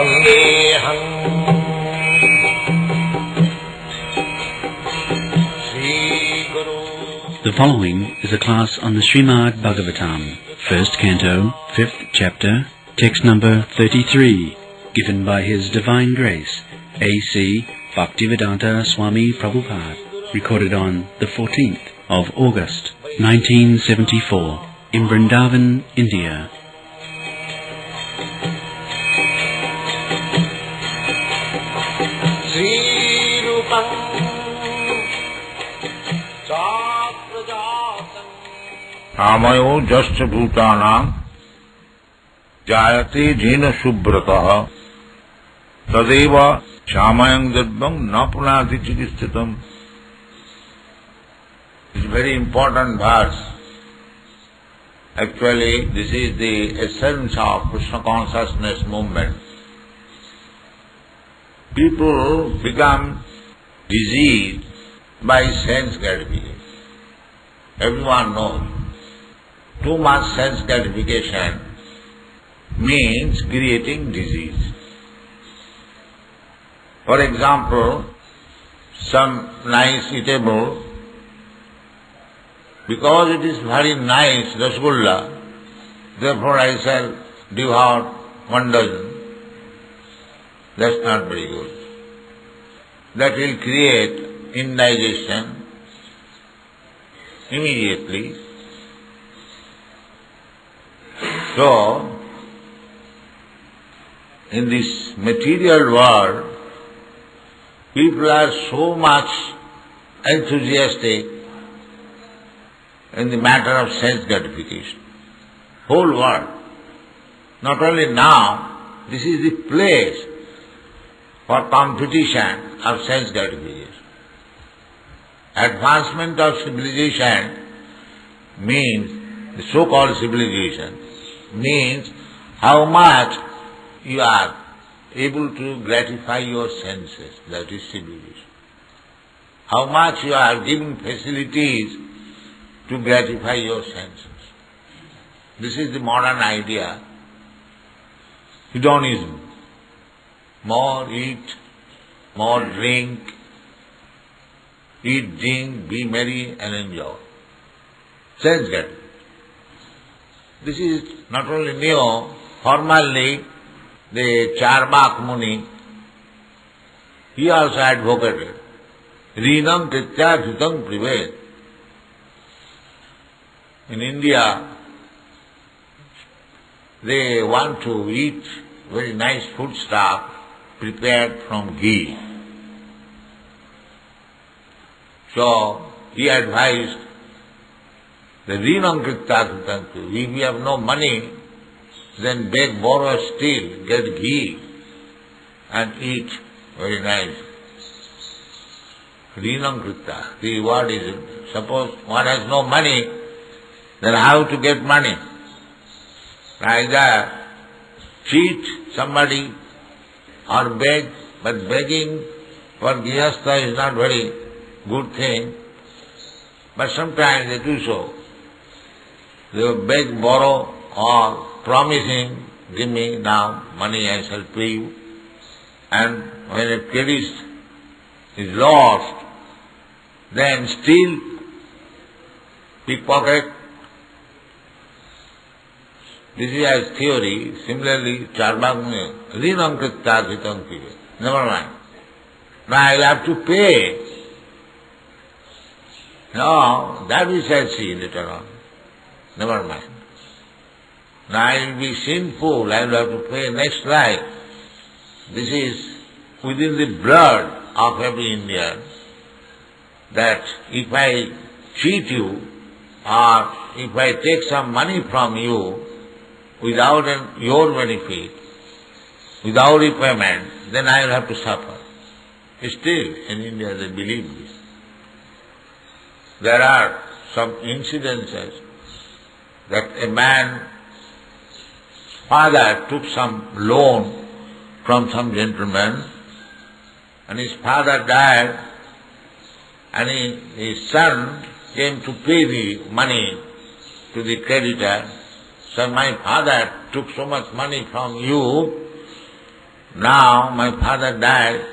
Vandeham Sri Guru. The following is a class on the Srimad Bhagavatam, first canto, fifth chapter, text number 33, given by His Divine Grace, A.C. Bhaktivedanta Swami Prabhupada, recorded on the 14th of August, 1974, in Vrindaban, India. Amayo jasya bhutanam jayate jena subhrataha tadeva shamayam dadvam na punati chikistitam. It's a very important verse. Actually, this is the essence of Krishna consciousness movement. People become diseased by sense gratification. Everyone knows. Too much sense gratification means creating disease. For example, some nice eatable, because it is very nice rasgulla, therefore I shall devour 1 dozen. That's not very good. That will create indigestion immediately. So, in this material world, people are so much enthusiastic in the matter of sense gratification. Whole world. Not only now, this is the place for competition of sense gratification. Advancement of civilization means, the so-called civilization, means how much you are able to gratify your senses, that is civilization. How much you are giving facilities to gratify your senses. This is the modern idea, hedonism. More eat, more drink, eat, drink, be merry and enjoy. Sense gratification. This is not only new, formerly the Charvak Muni, he also advocated Rinam Kritya Dhutam Prived. In India, they want to eat very nice food stuff prepared from ghee. So he advised the Rinam Kritya Dhutam Prived. If you have no money, then beg, borrow, steal, get ghee and eat very nice. Rinam Kritya. The word is, suppose one has no money, then how to get money? Either cheat somebody or beg, but begging for Grihastha is not very good thing. But sometimes they do so. They will beg, borrow or promising, give me now money, I shall pay you. And when a credit is lost, then steal, pickpocket. This is as theory. Similarly, Charvak Muni, Rinam Kritya Dhutam Prived. Never mind. Now I will have to pay. No, that we shall see later on. Never mind. Now I will be sinful, I will have to pay next life. This is within the blood of every Indian, that if I cheat you or if I take some money from you without your benefit, without repayment, then I will have to suffer. Still in India they believe this. There are some incidences that a man's father took some loan from some gentleman and his father died and his son came to pay the money to the creditor. So my father took so much money from you, Now my father died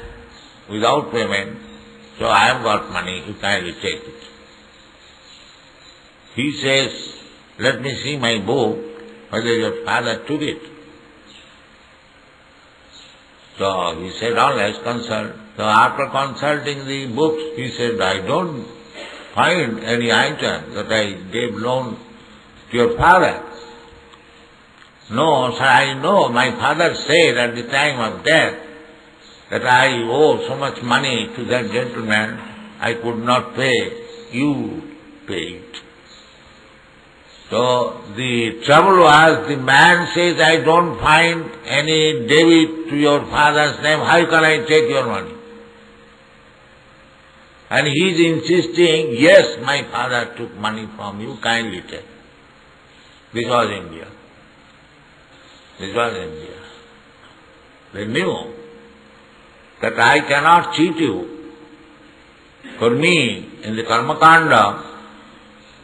without payment, so I have got money, you kindly take it. He says, let me see my book, whether your father took it. So he said, all right, consult. So after consulting the books, he said, I don't find any item that I gave loan to your father. No, sir, I know. My father said at the time of death that I owe so much money to that gentleman, I could not pay. You pay it. So the trouble was, the man says, I don't find any debit to your father's name, how can I take your money? And he is insisting, yes, my father took money from you, kindly take. This was India. This was India. They knew that I cannot cheat you. For me, in the Karmakanda,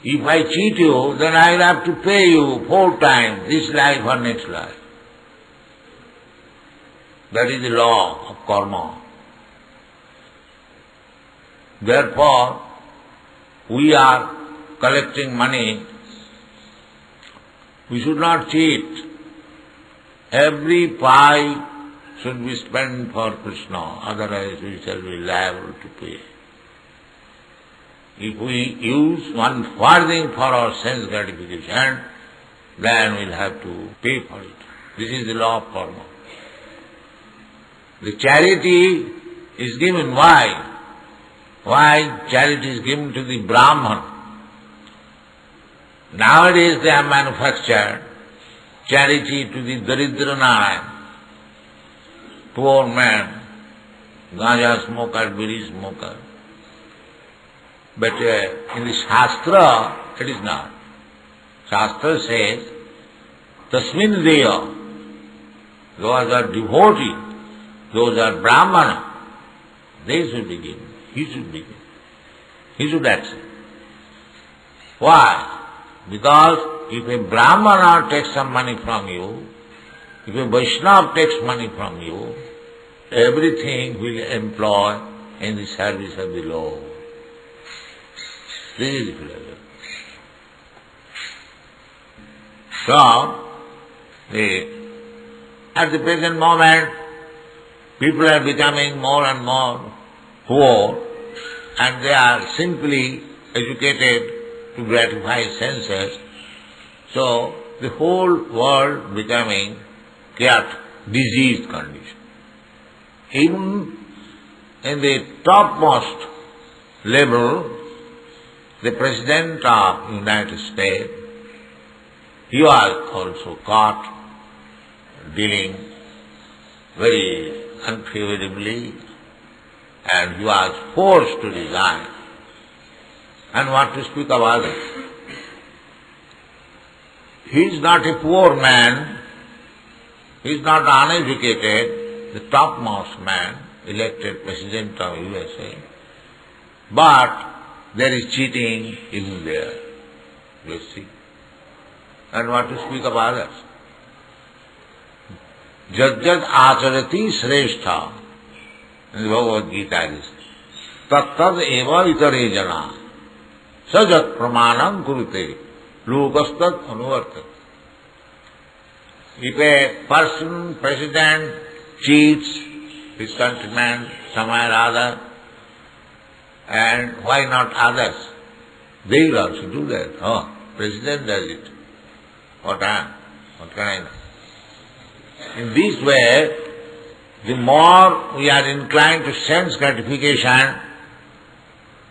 if I cheat you, then I will have to pay you 4 times, this life or next life. That is the law of karma. Therefore, we are collecting money. We should not cheat. Every pie should be spent for Krishna, otherwise we shall be liable to pay. If we use one farthing for our sense gratification, then we'll have to pay for it. This is the law of karma. The charity is given. Why? Why charity is given to the Brahman? Nowadays they have manufactured charity to the Daridra Narayan, poor man, ganja smoker, bidi smoker. But in the Shastra, it is not. Shastra says, Tasmin Deya, those are devotees, those are Brahmana, they should be given. He should be given. He should accept. Why? Because if a Brahmana takes some money from you, if a Vaishnava takes money from you, everything will employ in the service of the Lord. This is the philosophy. So, at the present moment, people are becoming more and more poor, and they are simply educated to gratify senses. So, the whole world becoming chaotic, diseased condition. Even in the topmost level, the President of the United States, he was also caught dealing very unfavorably, and he was forced to resign. And what to speak of others? He is not a poor man, he is not uneducated, the topmost man, elected President of USA, but there is cheating even there, you see. And what to speak of others? Jajjad acharati shrestha, in the Bhagavad Gita it is, tattad eva itare jana, sajat pramanam kurute, lokastad anuvartat. If a person, president, cheats his countrymen somewhere or other, and why not others? They will also do that. Oh, president does it. What can I know? In this way, the more we are inclined to sense gratification,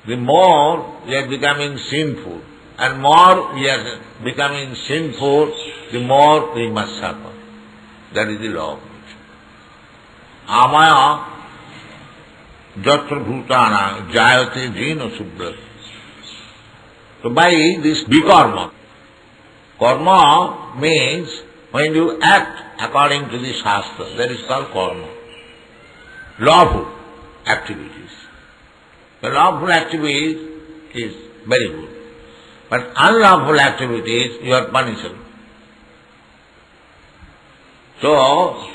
the more we are becoming sinful. And more we are becoming sinful, the more we must suffer. That is the law of nature. Amaya jatra bhutana jayate jina subra. So by this bikarma, karma means when you act according to the Shastra, that is called karma. Lawful activities. The lawful activities is very good. But unlawful activities, you are punishable. So,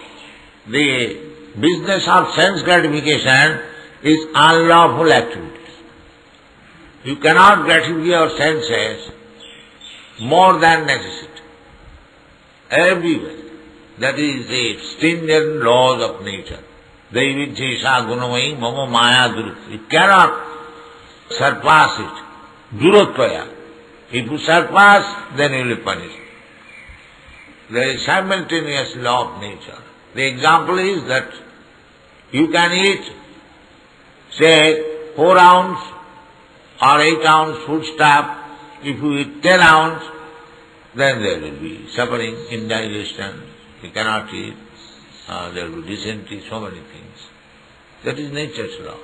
the business of sense gratification is unlawful activities. You cannot gratify your senses more than necessity. Everywhere. That is the stringent laws of nature. Daivichesha gunamai mama maya durukta. You cannot surpass it. Durattvaya. If you surpass, then you will be punished. There is simultaneous law of nature. The example is that you can eat, say, 4 ounce or 8 ounce foodstuff. If you eat 10 ounce, then there will be suffering, indigestion. You cannot eat. There will be dysentery, so many things. That is nature's law.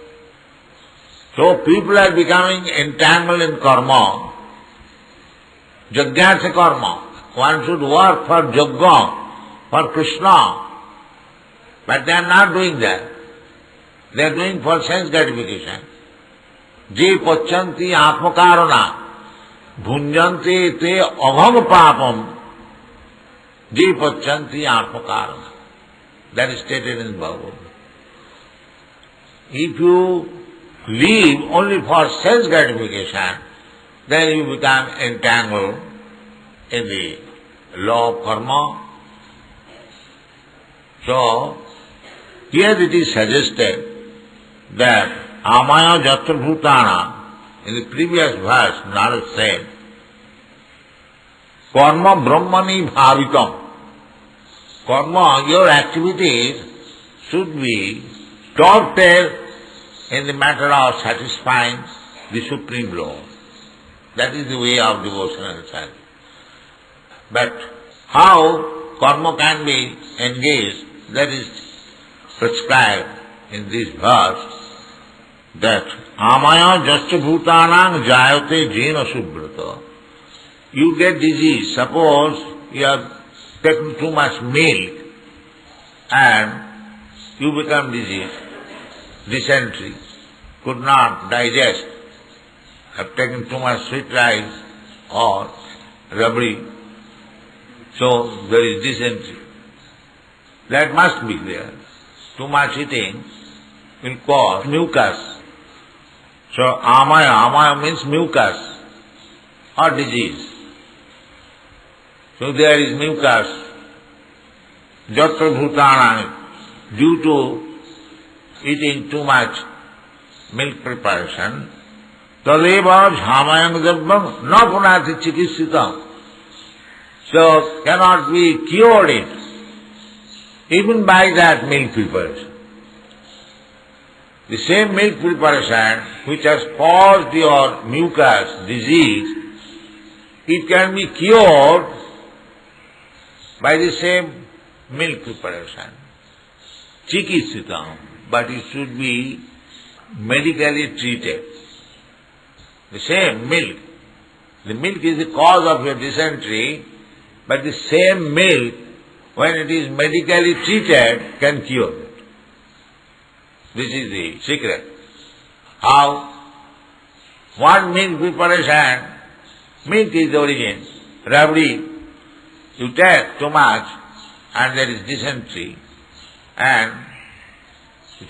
So people are becoming entangled in karma. Yajna se karma. One should work for Yajna, for Krishna. But they are not doing that. They are doing for sense gratification. Je pachanti atmakarana bhunjante te agham papam je pachanti atmakarana. That is stated in Bhagavad. If you live only for sense gratification, then you become entangled in the law of karma. So, here it is suggested that amaya jatra bhutana, in the previous verse, Narad said, karma brahmani bhavitam. Karma, your activities should be tortured in the matter of satisfying the Supreme Lord. That is the way of devotional service. But how karma can be engaged, that is prescribed in this verse, that amaya jasya bhutanang jayate jena subrata. You get disease. Suppose you have taken too much milk and you become diseased, dysentery, could not digest, have taken too much sweet rice or rabri, so there is dysentery. That must be there. Too much eating will cause mucus. So amaya means mucus or disease. So there is mucus, jatra bhutana, due to eating too much milk preparation. Tadeva jhamayam garbham na punati chikisitam. So cannot be cured it, even by that milk preparation. The same milk preparation which has caused your mucus disease, it can be cured by the same milk preparation. Chikisitam, but it should be medically treated. The same milk. The milk is the cause of your dysentery, but the same milk, when it is medically treated, can cure it. This is the secret. How? One milk preparation, milk is the origin. Rabdi, you take too much and there is dysentery, and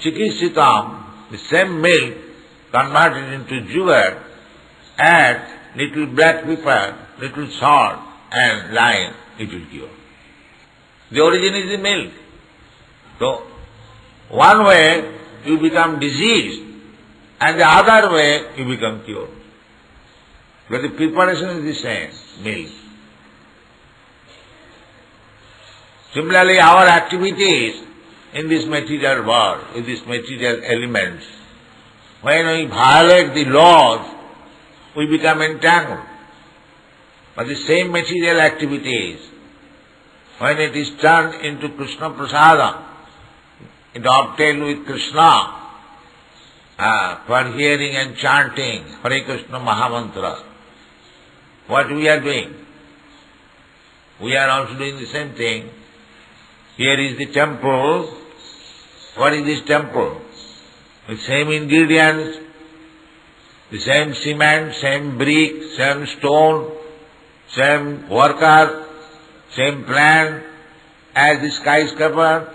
chikisitam, the same milk converted into sugar, add little black pepper, little salt and lime, it will cure. The origin is the milk. So, one way you become diseased and the other way you become cured. But the preparation is the same, milk. Similarly, our activities in this material world, with these material elements, when we violate the laws, we become entangled. But the same material activities, when it is turned into Krishna prasadam, it obtained with Krishna, for hearing and chanting Hare Krishna Mahamantra, what we are doing? We are also doing the same thing. Here is the temple. What is this temple? The same ingredients, the same cement, same brick, same stone, same worker, same plan as the skyscraper.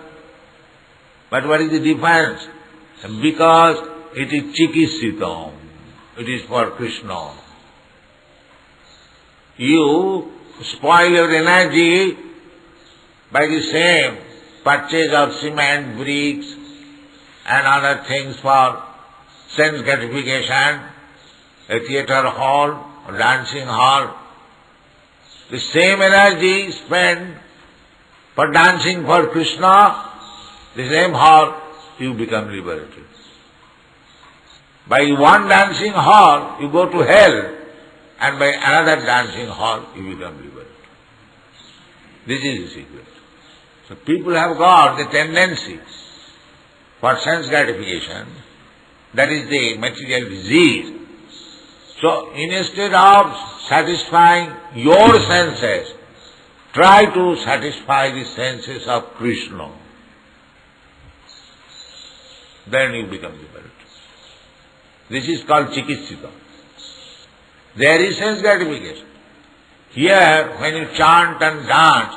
But what is the difference? Because it is chikisitam. It is for Krishna. You spoil your energy by the same purchase of cement, bricks and other things for sense gratification, a theatre hall, a dancing hall. The same energy spent for dancing for Krishna, the same hall, you become liberated. By one dancing hall, you go to hell, and by another dancing hall, you become liberated. This is the secret. So people have got the tendency for sense gratification, that is the material disease. So instead of satisfying your senses, try to satisfy the senses of Krishna. Then you become liberated. This is called chikitsita. There is sense gratification. Here, when you chant and dance,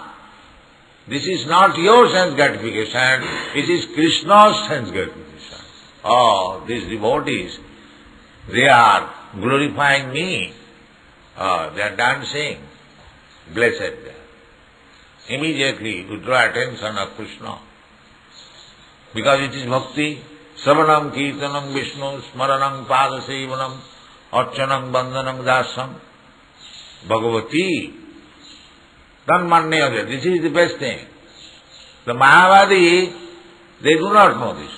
this is not your sense gratification, it is Krishna's sense gratification. Oh, these devotees, they are glorifying me. Oh, they are dancing. Blessed they are. Immediately you draw attention of Krishna. Because it is bhakti. Savanam kirtanam Vishnu, smaranam padasevanam, archanam bandhanam dasam, Bhagavati. Tanmanya. This is the best thing. The Mayavadi, they do not know this.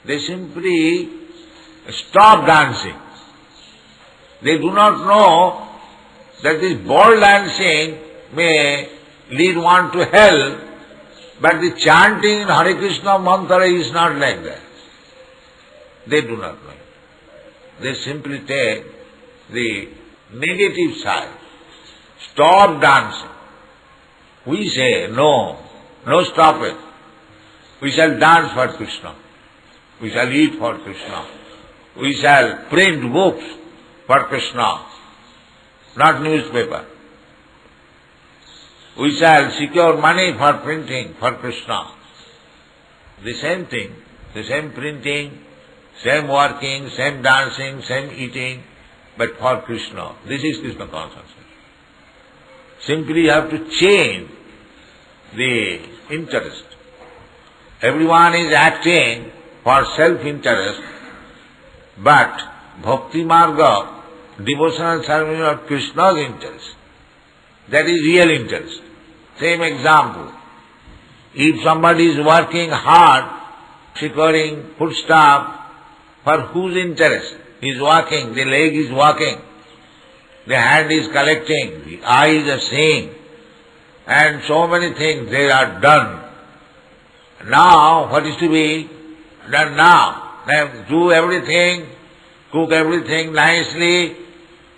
They simply stop dancing. They do not know that this ball dancing may lead one to hell, but the chanting in Hare Krishna mantra is not like that. They do not know it. They simply take the negative side. Stop dancing. We say, no, stop it. We shall dance for Krishna. We shall eat for Krishna. We shall print books for Krishna, not newspaper. We shall secure money for printing for Krishna. The same thing, the same printing, same working, same dancing, same eating, but for Krishna. This is Krishna consciousness. Simply you have to change the interest. Everyone is acting for self-interest, but Bhakti Marga, devotional service of Krishna's interest, that is real interest. Same example. If somebody is working hard, securing foodstuff, for whose interest? He is working, the leg is working, the hand is collecting, the eyes are seeing, and so many things they are done. Now, what is to be done now? Now, do everything, cook everything nicely,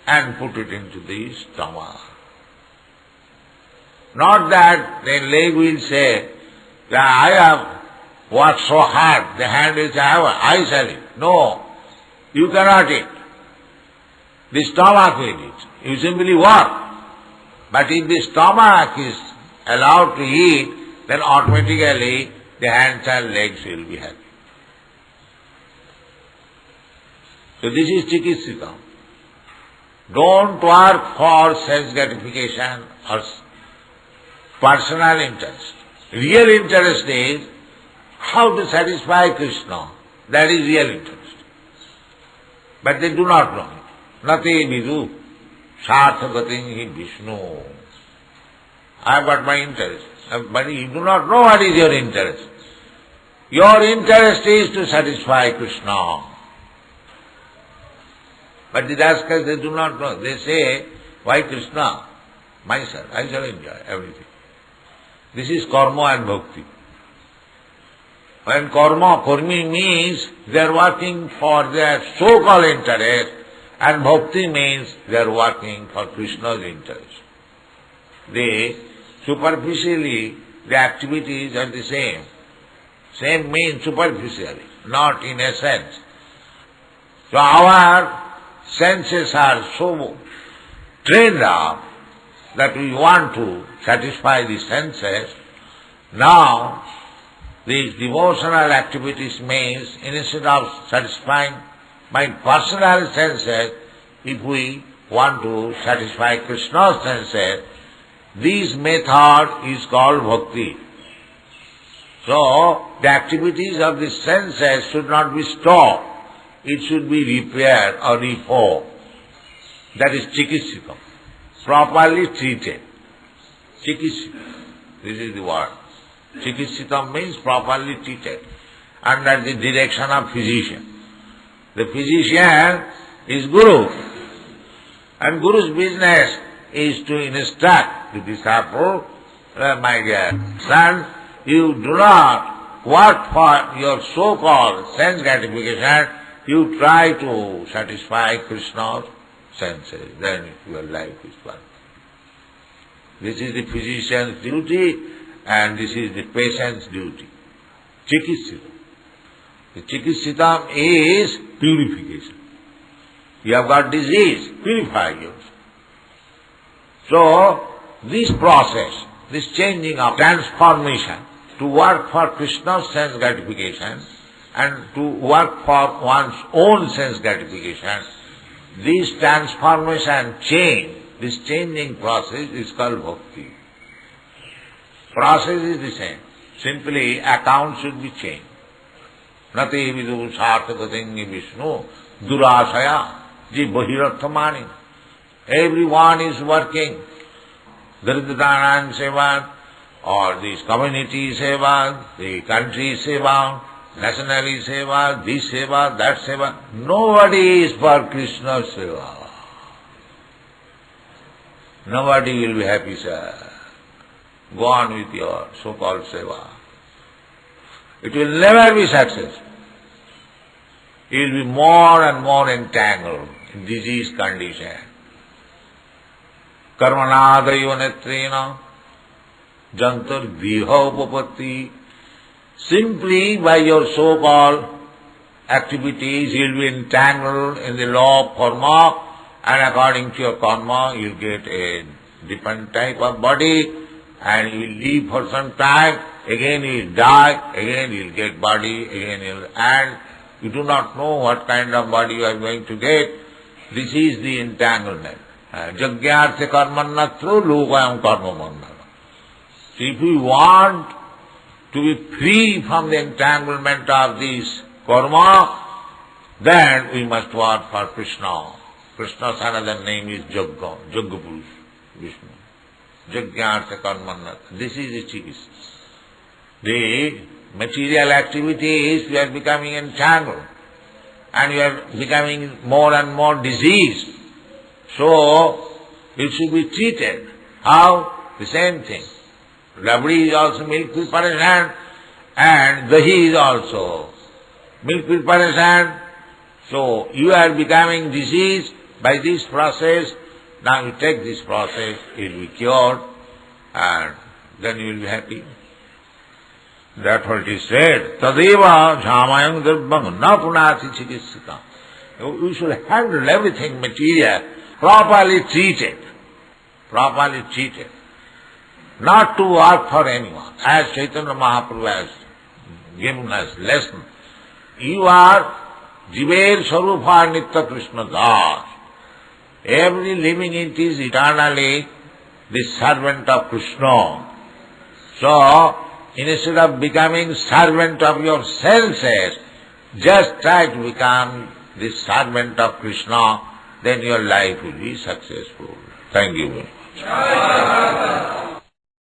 and put it into the stomach. Not that the leg will say, that I have worked so hard, the hand will say, I shall eat. No, you cannot eat. The stomach will eat. You simply work. But if the stomach is allowed to eat, then automatically the hands and legs will be happy. So this is chikitsita. Don't work for sense gratification or personal interest. Real interest is how to satisfy Krishna. That is real interest. But they do not know it. Nati vidu sarthagatin hi Vishnu. I have got my interest. But you do not know what is your interest. Your interest is to satisfy Krishna. But the rascals, they do not know. They say, why Krishna? Myself, I shall enjoy everything. This is karma and bhakti. When karmi means they are working for their so-called interest, and bhakti means they are working for Krishna's interest. Superficially, the activities are the same. Same means superficially, not in essence. So our senses are so trained up that we want to satisfy the senses. Now, These devotional activities means, instead of satisfying my personal senses, if we want to satisfy Krishna's senses, this method is called bhakti. So, the activities of the senses should not be stopped. It should be repaired or reformed. That is chikitsikam, properly treated. Chikitsikam, this is the word. Chikitsikam means properly treated, under the direction of physician. The physician is Guru, and Guru's business is to instruct the disciple, my dear son, you do not work for your so-called sense gratification, you try to satisfy Krishna's senses, then your life is one. This is the physician's duty, and this is the patient's duty. Chikitsikam. The chikitsikam is purification. You have got disease, purify yourself. So, this process, this changing of transformation, to work for Krishna's sense gratification and to work for one's own sense gratification, this transformation change, this changing process is called bhakti. Process is the same. Simply account should be changed. Nati vidu sarthakatingi Vishnu durasaya ji bahirarthamani. Everyone is working. Daridranan seva, or this community seva, the country seva, nationally seva, this seva, that seva. Nobody is for Krishna's seva. Nobody will be happy, sir. Go on with your so-called seva. It will never be successful. You will be more and more entangled in disease condition. Karmanadayo netrena jantar viha upapatti. Simply by your so-called activities, you will be entangled in the law of karma, and according to your karma, you will get a different type of body, and you will live for some time, again you will die, again you will get body, again you will, and you do not know what kind of body you are going to get. This is the entanglement. Jagyartha karmannatru lokayam karma mandala. So if we want to be free from the entanglement of this karma, then we must work for Krishna. Krishna's another name is Jagga, Jaggapurush, Vishnu. Jagyartha karmannatru. This is the chikitsa. The material activities, we are becoming entangled, and we are becoming more and more diseased. So, it should be treated. How? The same thing. Rabdi is also milk preparation, and dahi is also milk preparation. So, you are becoming diseased by this process. Now you take this process, it will be cured, and then you will be happy. That's what it is said. Tadeva jhamayam darbam na punati chikitsika. You should handle everything material, properly treated. Properly treated. Not to work for anyone. As Chaitanya Mahaprabhu has given us lesson. You are Jiver Sarupa Nitya Krishna Das. Every living entity is eternally the servant of Krishna. So, instead of becoming servant of your senses, just try to become the servant of Krishna, then your life will be successful. Thank you very much.